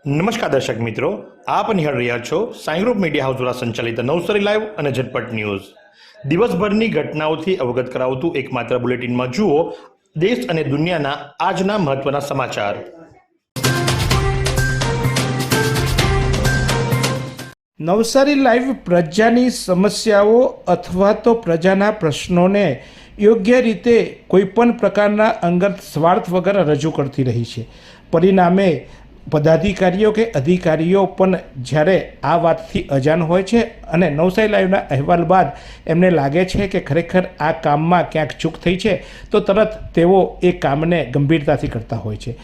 નમસ્કાર દર્શક મિત્રો, આપ નિહાળ રહ્યા છો સાઈ ગ્રુપ મીડિયા હાઉસ દ્વારા સંચાલિત નવસારી લાઈવ અને ઝટપટ ન્યૂઝ. દિવસભરની ઘટનાઓથી અવગત કરાવતું એકમાત્ર બુલેટિનમાં જુઓ દેશ અને દુનિયાના આજના મહત્વના સમાચાર. નવસારી લાઈવ પ્રજાની સમસ્યાઓ અથવા તો પ્રજાના પ્રશ્નોને યોગ્ય રીતે કોઈપણ પ્રકારના અંગત સ્વાર્થ વગર રજૂ કરતી રહી છે. પરિણામે પદાધિકારીઓ કે અધિકારીઓ પણ જ્યારે આ વાતથી અજાણ હોય છે અને નવસારી લાઈવના અહેવાલ બાદ એમને લાગે છે કે ખરેખર આ કામમાં ક્યાંક ચૂક થઈ છે તો તરત તેઓ એ કામને ગંભીરતાથી કરતા હોય છે.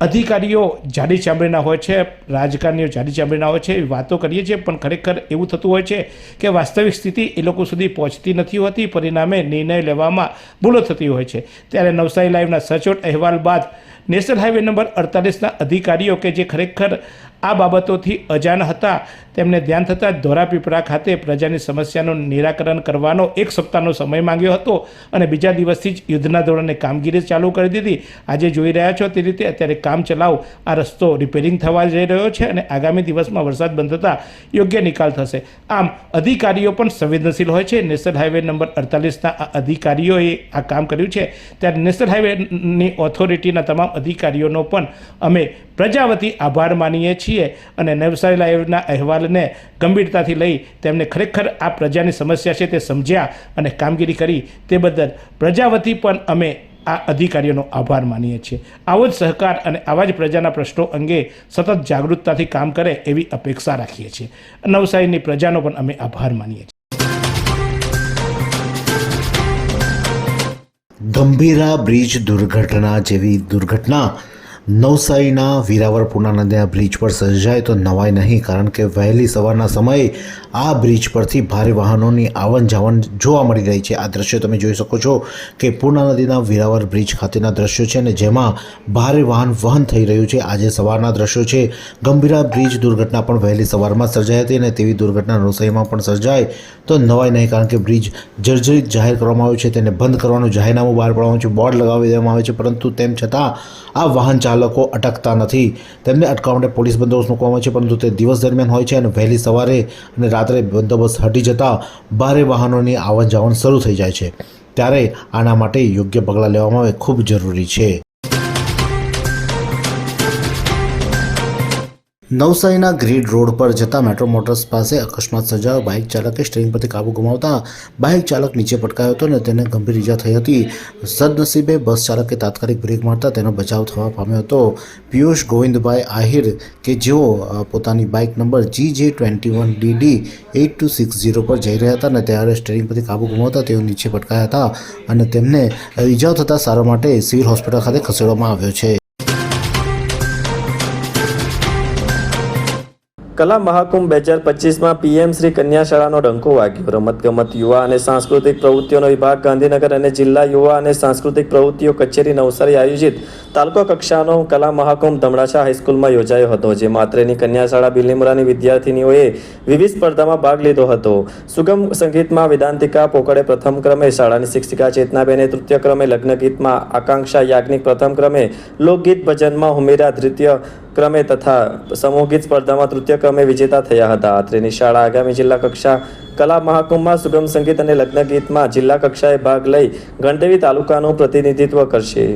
અધિકારીઓ જાડી ચામડીના હોય છે, રાજકારણીઓ જાડી ચામડીના હોય છે, એવી વાતો કરીએ છીએ, પણ ખરેખર એવું થતું હોય છે કે વાસ્તવિક સ્થિતિ એ લોકો સુધી પહોંચતી નથી હોતી. પરિણામે નિર્ણય લેવામાં ભૂલો થતી હોય છે. ત્યારે નવસારી લાઈવના સચોટ અહેવાલ બાદ નેશનલ હાઈવે નંબર 48ના અધિકારીઓ કે જે ખરેખર આ બાબતોથી અજાણ હતા તેમને ધ્યાન થતાં ધોરાપીપળા ખાતે પ્રજાની સમસ્યાનું નિરાકરણ કરવાનો 1 સપ્તાહનો સમય માંગ્યો હતો અને બીજા દિવસથી જ યુદ્ધના ધોરણે કામગીરી ચાલુ કરી દીધી. આજે જોઈ રહ્યા છો તે રીતે અત્યારે કામ ચલાવ આ રસ્તો રિપેરિંગ થવા જઈ રહ્યો છે અને આગામી દિવસમાં વરસાદ બંધ થતાં યોગ્ય નિકાલ થશે. આમ અધિકારીઓ પણ સંવેદનશીલ હોય છે. નેશનલ હાઈવે નંબર 48ના આ અધિકારીઓએ આ કામ કર્યું છે. ત્યારે નેશનલ હાઈવેની ઓથોરિટીના તમામ અધિકારીઓનો પણ અમે પ્રજા વતી આભાર માનીએ છીએ અને નવસારી લાઈવના અહેવાલને ગંભીરતાથી લઈ તેમને ખરેખર આ પ્રજાની સમસ્યા છે તે સમજ્યા અને કામગીરી કરી તે બદલ પ્રજા વતી પણ અમે આ અધિકારીઓનો આભાર માનીએ છીએ. આવો જ સહકાર અને આવા જ પ્રજાના પ્રશ્નો અંગે સતત જાગૃતતાથી કામ કરે એવી અપેક્ષા રાખીએ છીએ. નવસારીની પ્રજાનો પણ અમે આભાર માનીએ છીએ. ગંભીરા બ્રિજ દુર્ઘટના જેવી દુર્ઘટના નવસારીના વીરાવર પૂર્ણા નદીના બ્રિજ પર સર્જાય તો નવાય નહીં, કારણ કે વહેલી સવારના સમયે આ બ્રિજ પરથી ભારે વાહનોની આવન જાવન જોવા મળી રહી છે. આ દ્રશ્યો તમે જોઈ શકો છો કે પૂર્ણા નદીના વીરાવર બ્રિજ ખાતેના દ્રશ્યો છે અને જેમાં ભારે વાહન વહન થઈ રહ્યું છે. આજે સવારના દ્રશ્યો છે. ગંભીરા બ્રિજ દુર્ઘટના પણ વહેલી સવારમાં સર્જાઈ હતી અને તેવી દુર્ઘટના નવસારીમાં પણ સર્જાય તો નવાય નહીં, કારણ કે બ્રિજ જર્જરિત જાહેર કરવામાં આવ્યું છે. તેને બંધ કરવાનું જાહેરનામું બહાર પાડવામાં આવ્યું છે, બોર્ડ લગાવી દેવામાં આવે છે, પરંતુ તેમ છતાં આ વાહન ચાલકો અટકતા નથી. તેમને અટકાવવા માટે પોલીસ બંદોબસ્ત મૂકવામાં આવે છે, પરંતુ તે દિવસ દરમિયાન હોય છે અને વહેલી સવારે અને રાત્રે બંદોબસ્ત હટી જતાં ભારે વાહનોની આવન જાવન શરૂ થઈ જાય છે. ત્યારે આના માટે યોગ્ય પગલાં લેવામાં આવે ખૂબ જરૂરી છે. નવસારીના ગ્રીડ રોડ પર જતા મેટ્રો મોટર્સ પાસે અકસ્માત સર્જાયો. બાઇક ચાલકે સ્ટીયરિંગ પરથી કાબુ ગુમાવતા બાઇક ચાલક નીચે પટકાયો હતો અને તેને ગંભીર ઈજા થઈ હતી. સદનસીબે બસ ચાલકે તાત્કાલિક બ્રેક મારતા તેનો બચાવ થવા પામ્યો હતો. પિયુષ ગોવિંદભાઈ આહિર કે જેઓ પોતાની બાઇક નંબર GJ21DD 8260 પર જઈ રહ્યા હતા અને ત્યારે સ્ટીયરિંગ પરથી કાબુ ગુમાવતા તેઓ નીચે પટકાયા હતા અને તેમને ઈજાઓ થતાં સારવાર માટે સિવિલ હોસ્પિટલ ખાતે ખસેડવામાં આવ્યો છે. કલા મહાકુંભ 2025માં PM શ્રી કન્યા શાળાનો ડંકો વાગ્યો. રમતગમત, યુવા અને સાંસ્કૃતિક પ્રવૃત્તિઓનો વિભાગ ગાંધીનગર અને જિલ્લા યુવા અને સાંસ્કૃતિક પ્રવૃત્તિઓ કચેરી નવસારી આયોજિત તાલુકા કક્ષાનો કલા મહાકુંભ ધમડાસા હાઈસ્કૂલમાં યોજાયો હતો, જેમાં અત્રેની કન્યા શાળા બિલીમોરાની વિદ્યાર્થીનીઓએ વિવિધ સ્પર્ધામાં ભાગ લીધો હતો. સુગમ સંગીતમાં વેદાંતિકા પોકળે પ્રથમ ક્રમે, શાળાની શિક્ષિકા ચેતનાબેને તૃતીય ક્રમે, લગ્ન ગીતમાં આકાંક્ષા યાજ્ઞિક પ્રથમ ક્રમે, લોકગીત ભજનમાં હુમેરા દ્વિતીય ક્રમે તથા સમૂહ ગીત સ્પર્ધામાં તૃતીય ક્રમે વિજેતા થયા હતા. અત્રેની શાળા આગામી જિલ્લા કક્ષા કલા મહાકુંભમાં સુગમ સંગીત અને લગ્ન ગીતમાં જિલ્લા કક્ષાએ ભાગ લઈ ગણદેવી તાલુકાનું પ્રતિનિધિત્વ કરશે.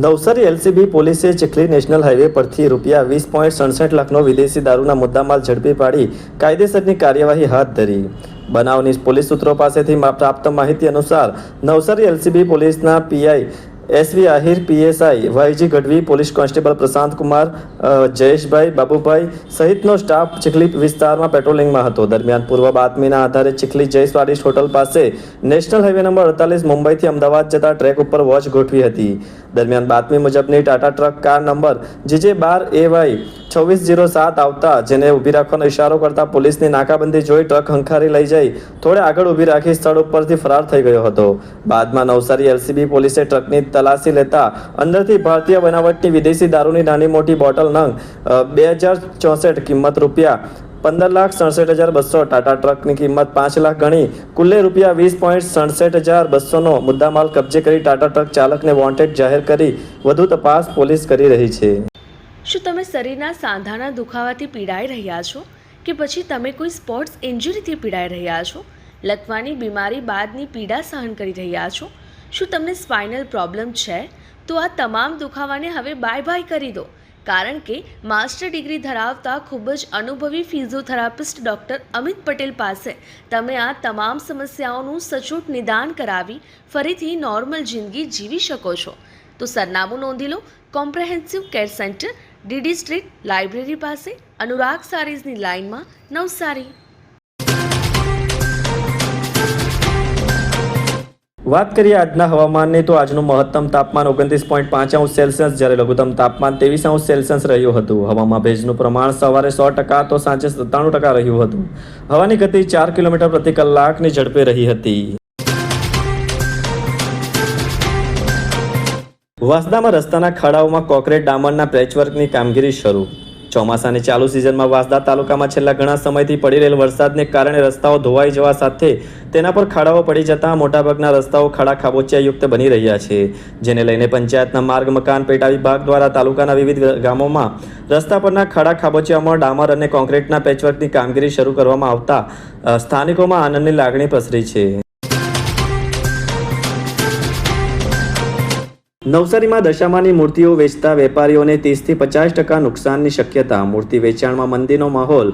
નવસારી LCB પોલીસે ચીખલી નેશનલ હાઈવે પરથી ₹20.67 લાખનો વિદેશી દારૂના મુદ્દામાલ ઝડપી પાડી કાયદેસરની કાર્યવાહી હાથ ધરી. બનાવની પોલીસ સૂત્રો પાસેથી પ્રાપ્ત માહિતી અનુસાર નવસારી LCB પોલીસના PI SV Ahir, PSI YG Gadhvi, police constable Prashant Kumar, Jayeshbhai, Babubhai સહિતનો સ્ટાફ ચીખલી વિસ્તારમાં પેટ્રોલિંગમાં હતો. દરમિયાન પૂર્વ બાતમીના આધારે ચીખલી જય સ્વાદિષ્ટ હોટલ પાસે નેશનલ હાઈવે નંબર 48 મુંબઈથી અમદાવાદ જતા ટ્રેક ઉપર વોચ ગોઠવી હતી. દરમિયાન બાતમી મુજબની Tata truck car number JJ12AY 2607 આવતા જેને ઊભી રાખવાનો ઇશારો કરતા પોલીસની નાકાબંધી જોઈ ટ્રક હંકારી લઈ જઈ થોડે આગળ ઊભી રાખી સ્થળ ઉપરથી ફરાર થઈ ગયો હતો. બાદમાં નવસારી LCB પોલીસે ટ્રકની તલાશી લેતા અંદરથી ભારતીય બનાવટની વિદેશી દારૂની નાની મોટી બોટલ નંગ 2064 કિંમત ₹15,67,200 ટાટા ટ્રકની કિંમત 5 લાખ ગણી કુલ્લે ₹20,67,200નો મુદ્દામાલ કબજે કરી ટાટા ટ્રક ચાલકને વોન્ટેડ જાહેર કરી વધુ તપાસ પોલીસ કરી રહી છે. શું તમે શરીરના સાંધાના દુખાવાથી પીડાઈ રહ્યા છો કે પછી તમે કોઈ સ્પોર્ટ્સ ઇન્જરીથી પીડાઈ રહ્યા છો? લકવાની બીમારી બાદની પીડા સહન કરી રહ્યા છો? શું તમને સ્પાઇનલ પ્રોબ્લેમ છે? તો આ તમામ દુખાવાને હવે બાય બાય કરી દો, કારણ કે માસ્ટર ડિગ્રી ધરાવતા ખૂબ જ અનુભવી ફિઝિયોથેરાપિસ્ટ ડૉક્ટર અમિત પટેલ પાસે તમે આ તમામ સમસ્યાઓનું સચોટ નિદાન કરાવી ફરીથી નોર્મલ જિંદગી જીવી શકો છો. તો સરનામું નોંધી લો. Comprehensive care centre, DD street, library પાસે, અનુરાગ સારીઝની લાઇનમાં, નવસારી. વાત કરીએ આજના હવામાનની તો આજનું મહત્તમ તાપમાન 29.5°C જ્યારે લઘુત્તમ તાપમાન 23°C રહ્યું હતું. હવામાં ભેજનું પ્રમાણ સવારે 100% તો સાંજે 97% રહ્યું હતું. હવાની ગતિ 4 કિલોમીટર પ્રતિ કલાકની ઝડપે રહી હતી. વાંસદામાં રસ્તાના ખાડાઓમાં કોન્ક્રીટ ડામરના પેચવર્કની કામગીરી શરૂ. ચોમાસાની ચાલુ સિઝનમાં વાંસદા તાલુકામાં છેલ્લા ઘણા સમયથી પડી રહેલ વરસાદને કારણે રસ્તાઓ ધોવાઈ જવા સાથે તેના પર ખાડાઓ પડી જતા મોટાભાગના રસ્તાઓ ખાડા ખાબોચિયાયુક્ત બની રહ્યા છે, જેને લઈને પંચાયતના માર્ગ મકાન પેટા વિભાગ દ્વારા તાલુકાના વિવિધ ગામોમાં રસ્તા પરના ખાડા ખાબોચિયામાં ડામર અને કોન્ક્રીટના પેચવર્કની કામગીરી શરૂ કરવામાં આવતા સ્થાનિકોમાં આનંદની લાગણી પ્રસરી છે. નવસારીમાં દશામાની મૂર્તિઓ વેચતા વેપારીઓને 30 થી 50% નુકસાનની શક્યતા. મૂર્તિ વેચાણમાં મંદીનો માહોલ.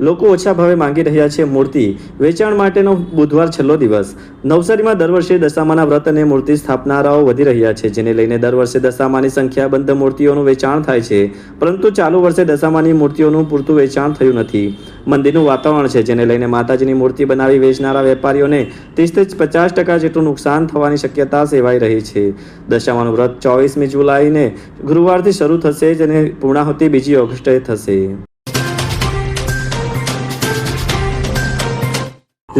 લોકો ઓછા ભાવે માંગી રહ્યા છે મૂર્તિ વેચાણ માટેનો બુધવાર છેલ્લો દિવસ. નવસારીમાં દર વર્ષે દશામાના વ્રત અને મૂર્તિ સ્થાપનારાઓ વધી રહ્યા છે, જેને લઈને દર વર્ષે દશામાની સંખ્યાબંધ મૂર્તિઓનું વેચાણ થાય છે, પરંતુ ચાલુ વર્ષે દશામાની મૂર્તિઓનું પૂરતું વેચાણ થયું નથી. મંદીનું વાતાવરણ છે, જેને લઈને માતાજીની મૂર્તિ બનાવી વેચનારા વેપારીઓને 30 થી 50% જેટલું નુકસાન થવાની શક્યતા સેવાઈ રહી છે. દશામાનું વ્રત 24મી જુલાઈને ગુરુવારથી શરૂ થશે, જેને પૂર્ણાહુતિ 2 ઓગસ્ટે થશે.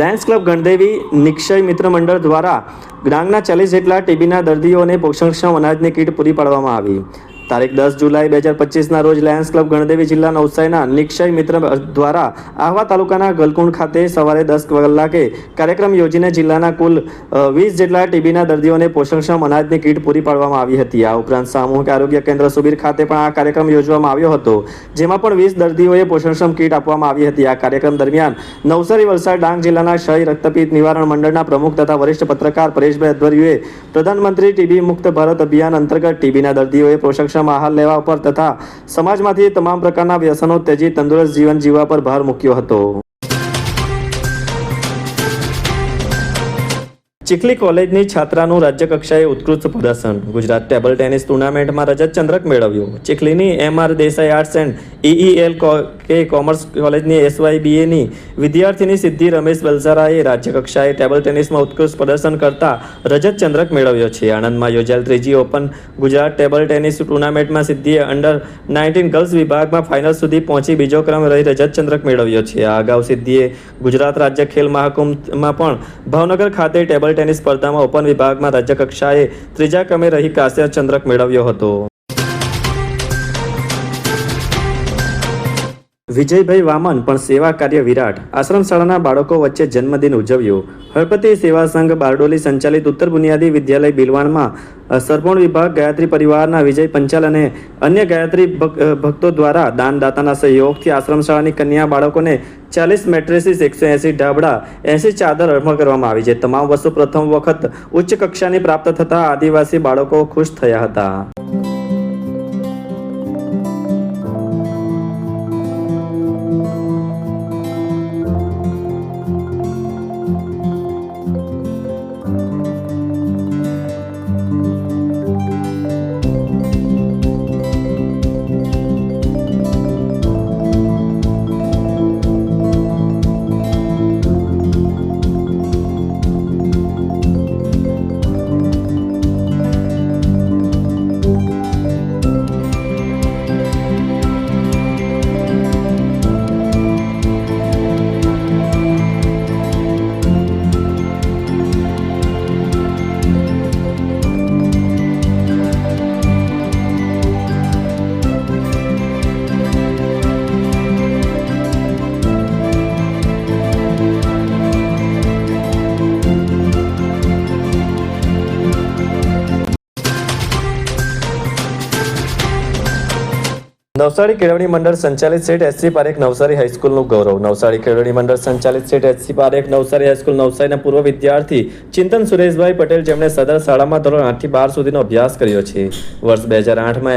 લાયન્સ ક્લબ ગણદેવી નિક્ષય મિત્ર મંડળ દ્વારા ડાંગના 40 જેટલા ટીબીના દર્દીઓને પોષણક્ષમ અનાજની કીટ પૂરી પાડવામાં આવી. તારીખ 10 જુલાઈ 2025ના રોજ લાયન્સ ક્લબ ગણદેવી જિલ્લા નવસારીના નિક્ષય મિત્ર દ્વારા આહવા તાલુકાના ગલકુંડ ખાતે સવારે 10 કલાકે કાર્યક્રમ યોજીને જિલ્લાના કુલ 20 જેટલા ટીબીના દર્દીઓને પોષણક્ષમ અનાજની કીટ પૂરી પાડવામાં આવી હતી. આ ઉપરાંત સામૂહિક આરોગ્ય કેન્દ્ર સુબીર ખાતે પણ આ કાર્યક્રમ યોજવામાં આવ્યો હતો, જેમાં પણ 20 દર્દીઓએ પોષણક્ષમ કીટ આપવામાં આવી હતી. આ કાર્યક્રમ દરમિયાન નવસારી વલસાડ ડાંગ જિલ્લાના ક્ષય રક્તપિત્ત નિવારણ મંડળના પ્રમુખ તથા વરિષ્ઠ પત્રકાર પરેશભાઈ અધ્વર્યુએ પ્રધાનમંત્રી ટીબી મુક્ત ભારત અભિયાન અંતર્ગત ટીબીના દર્દીઓએ પોષણક્ષમ આહાર લેવા ઉપર તથા સમાજમાંથી તમામ પ્રકારના વ્યસનો ત્યજી તંદુરસ્ત જીવન જીવવા પર ભાર મૂક્યો હતો. ચીખલી કોલેજની છાત્રાનું રાજ્યકક્ષાએ ઉત્કૃષ્ટ પ્રદર્શન. ગુજરાત ટેબલ ટેનિસ ટુર્નામેન્ટમાં રજત ચંદ્રક મેળવ્યો. ચીખલીની MR Desai arts and EEL કે કોમર્સ કોલેજની SYBAની વિદ્યાર્થીની સિદ્ધિ રમેશ વલસારાએ રાજ્યકક્ષાએ ટેબલ ટેનિસમાં ઉત્કૃષ્ટ પ્રદર્શન કરતા રજત ચંદ્રક મેળવ્યો છે. આણંદમાં યોજાયેલ 3જી ઓપન ગુજરાત ટેબલ ટેનિસ ટુર્નામેન્ટમાં સિદ્ધિએ અંડર-19 ગર્લ્સ વિભાગમાં ફાઇનલ સુધી પહોંચી બીજો ક્રમ રહી રજત ચંદ્રક મેળવ્યો છે. આ અગાઉ સિદ્ધિએ ગુજરાત રાજ્ય ખેલ મહાકુંભમાં પણ ભાવનગર ખાતે ટેબલ ટેનિસ સ્પર્ધામાં ઓપન વિભાગમાં રાજ્યકક્ષાએ 3જા ક્રમે રહી કાંસ્ય ચંદ્રક મેળવ્યો હતો. વિજયભાઈ વામન પણ સેવા કાર્ય વિરાટ. આશ્રમ શાળાના બાળકો વચ્ચે જન્મદિન ઉજવ્યો. હળપતિ સેવા સંઘ બારડોલી સંચાલિત ઉત્તર બુનિયાદી વિદ્યાલય બિલવાણમાં સરપોણ વિભાગ ગાયત્રી પરિવારના વિજય પંચાલ અને અન્ય ગાયત્રી ભક્તો દ્વારા દાનદાતાના સહયોગથી આશ્રમ શાળાની કન્યા બાળકોને 40 મેટ્રેસીસ, 180 ઢાબડા, 80 ચાદર અર્પણ કરવામાં આવી છે. તમામ વસ્તુ પ્રથમ વખત ઉચ્ચ કક્ષાની પ્રાપ્ત થતા આદિવાસી બાળકો ખુશ થયા હતા. નવસારી કેળવણી મંડળ સંચાલિત સેટ એસસી પારેખ નવસારી હાઈસ્કૂલનું ગૌરવ. નવસારી કેળવણી મંડળ સંચાલિત set SC Parekh Navsari high school નવસારીના પૂર્વ વિદ્યાર્થી ચિંતન સુરેશભાઈ પટેલ, જેમણે સદર શાળામાં ધોરણ 8 થી 12 સુધીનો અભ્યાસ કર્યો છે. વર્ષ 2008માં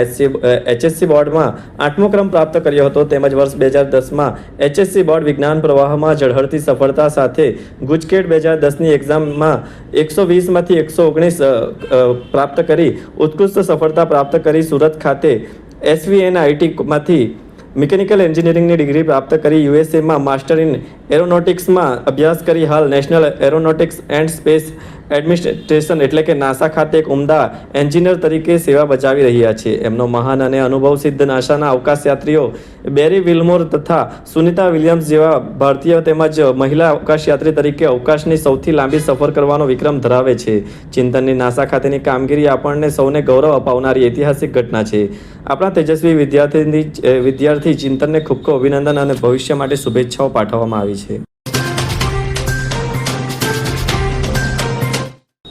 HSC બોર્ડમાં 8મો ક્રમ પ્રાપ્ત કર્યો હતો, તેમજ વર્ષ 2010માં HSC બોર્ડ વિજ્ઞાન પ્રવાહમાં ઝળહળતી સફળતા સાથે ગુજકેટ 2010ની એક્ઝામમાં 120માંથી 119 પ્રાપ્ત કરી ઉત્કૃષ્ટ સફળતા પ્રાપ્ત કરી સુરત ખાતે SVNIT-માંથી મિકેનિકલ એન્જિનિયરિંગની ડિગ્રી પ્રાપ્ત કરી યુએસએમાં માસ્ટર ઇન એરોનોટિક્સમાં અભ્યાસ કરી હાલ national aeronautics and space administration એટલે કે નાસા ખાતે એક ઉમદા એન્જિનિયર તરીકે સેવા બજાવી રહ્યા છે. એમનો મહાન અને અનુભવ સિદ્ધ નાસાના અવકાશયાત્રીઓ બેરી વિલ્મોર તથા સુનિતા વિલિયમ્સ જેવા ભારતીય તેમજ મહિલા અવકાશયાત્રી તરીકે અવકાશની સૌથી લાંબી સફર કરવાનો વિક્રમ ધરાવે છે. ચિંતનની નાસા ખાતેની કામગીરી આપણને સૌને ગૌરવ અપાવનારી ઐતિહાસિક ઘટના છે. આપણા તેજસ્વી વિદ્યાર્થી ચિંતનને ખૂબ ખૂબ અભિનંદન અને ભવિષ્ય માટે શુભેચ્છાઓ પાઠવવામાં આવી છે.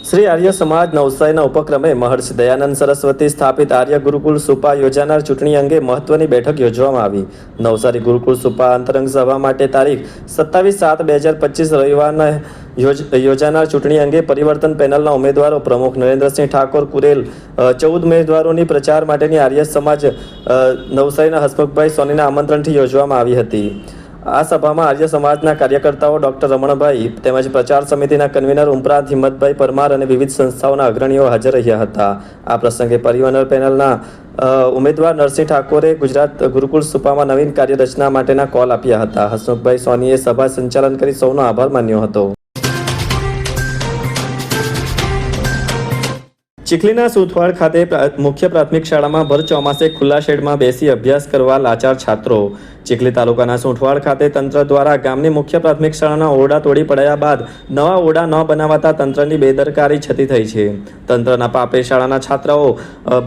શ્રી આર્ય સમાજ નવસારીના ઉપક્રમે મહર્ષિ દયાનંદ સરસ્વતી સ્થાપિત આર્ય ગુરુકુળ સુપા યોજાનાર ચૂંટણી અંગે મહત્વની બેઠક યોજવામાં આવી. નવસારી ગુરુકુળ સુપા અંતરંગ સભા માટે તારીખ 27/7/2025 રવિવારના યોજાનાર ચૂંટણી અંગે પરિવર્તન પેનલના ઉમેદવારો પ્રમુખ નરેન્દ્રસિંહ ઠાકોર કુરેલ 14 ઉમેદવારોની પ્રચાર માટેની આર્ય સમાજ નવસારીના હસમુખભાઈ સોનીના આમંત્રણથી યોજવામાં આવી હતી. આ સભામાં આર્ય સમાજના કાર્યકર્તાઓ ડોક્ટર રમણભાઈ તેમજ પ્રચાર સમિતિના કન્વીનર ઉપરાંત હિંમતભાઈ પરમાર અને વિવિધ સંસ્થાઓના અગ્રણીઓ હાજર રહ્યા હતા. આ પ્રસંગે પરિવહન પેનલના ઉમેદવાર નરસિંહ ઠાકોરે ગુજરાત ગુરુકુળ સુપામાં નવીન કાર્યરચના માટેના કોલ આપ્યા હતા. હસમુખભાઈ સોનીએ સભા સંચાલન કરી સૌનો આભાર માન્યો હતો. ચીખલીના સુથવાડ ખાતે મુખ્ય પ્રાથમિક શાળામાં ભર ચોમાસે ખુલ્લા શેડમાં બેસી અભ્યાસ કરવા લાચાર છાત્રો. ચીખલી તાલુકાના સુંઠવાડ ખાતે તંત્ર દ્વારા ગામની મુખ્ય પ્રાથમિક શાળાના ઓરડા તોડી પડાયા બાદ નવા ઓરડા ન બનાવાતા તંત્રની બેદરકારી છતી થઈ છે. તંત્રના પાપે શાળાના છાત્રાઓ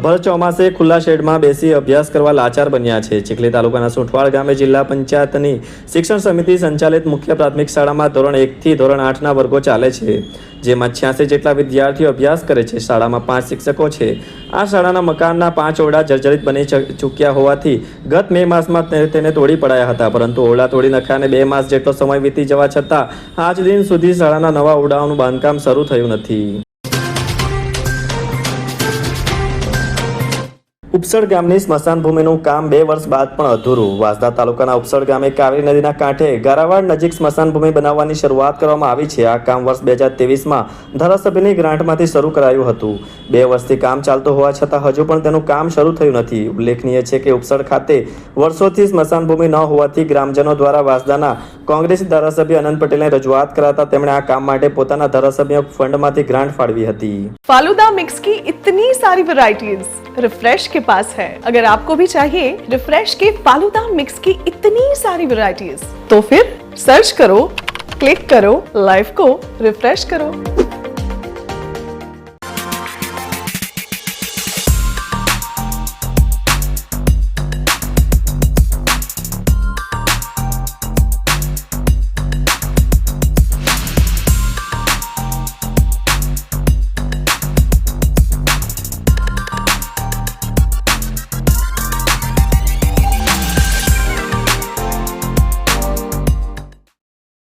ભર ચોમાસે ખુલ્લા શેડમાં બેસી અભ્યાસ કરવા લાચાર બન્યા છે. ચીખલી તાલુકાના સુંઠવાડ ગામે જિલ્લા પંચાયતની શિક્ષણ સમિતિ સંચાલિત મુખ્ય પ્રાથમિક શાળામાં ધોરણ 1 થી ધોરણ 8ના વર્ગો ચાલે છે, જેમાં 86 જેટલા વિદ્યાર્થીઓ અભ્યાસ કરે છે. શાળામાં 5 શિક્ષકો છે. આ શાળાના મકાનના 5 ઓરડા જર્જરિત બની ચૂક્યા હોવાથી ગત મે માસમાં તેને તોડી પડાયા હતા, પરંતુ ઓરડા તોડી નાખ્યાને 2 માસ જેટલો સમય વીતી જવા છતાં આજ દિન સુધી શાળાના નવા ઓરડાઓનું બાંધકામ શરૂ થયું નથી. ઉપસડ ગામની સ્મશાન ભૂમિનું કામ 2 વર્ષ બાદ પણ અધૂરું. વાંસદા તાલુકાના ઉપસડ ગામે કાવેરી નદીના કાંઠે ગારાવાડ નજીક સ્મશાન ભૂમિ બનાવવાની શરૂઆત કરવામાં આવી છે. આ કામ વર્ષ 2023માં ધારાસભ્યની ગ્રાન્ટમાંથી શરૂ કરાયું હતું. 2 વર્ષથી કામ ચાલતું હોવા છતાં હજુ પણ તેનું કામ શરૂ થયું નથી. ઉલ્લેખનીય છે કે ઉપસડ ખાતે વર્ષોથી સ્મશાન ભૂમિ ન હોવાથી ગ્રામજનો દ્વારા વાંસદાના કોંગ્રેસી ધારાસભ્ય અનંત પટેલને રજૂઆત કરાતા તેમણે આ કામ માટે પોતાના ધારાસભ્ય ફંડમાંથી ગ્રાન્ટ ફાળવી હતી. फालूदा मिक्स की इतनी सारी वैरायटीज रिफ्रेश के पास है. अगर आपको भी चाहिए रिफ्रेश के फालूदा मिक्स की इतनी सारी वैरायटीज, तो फिर सर्च करो, क्लिक करो, लाइफ को रिफ्रेश करो.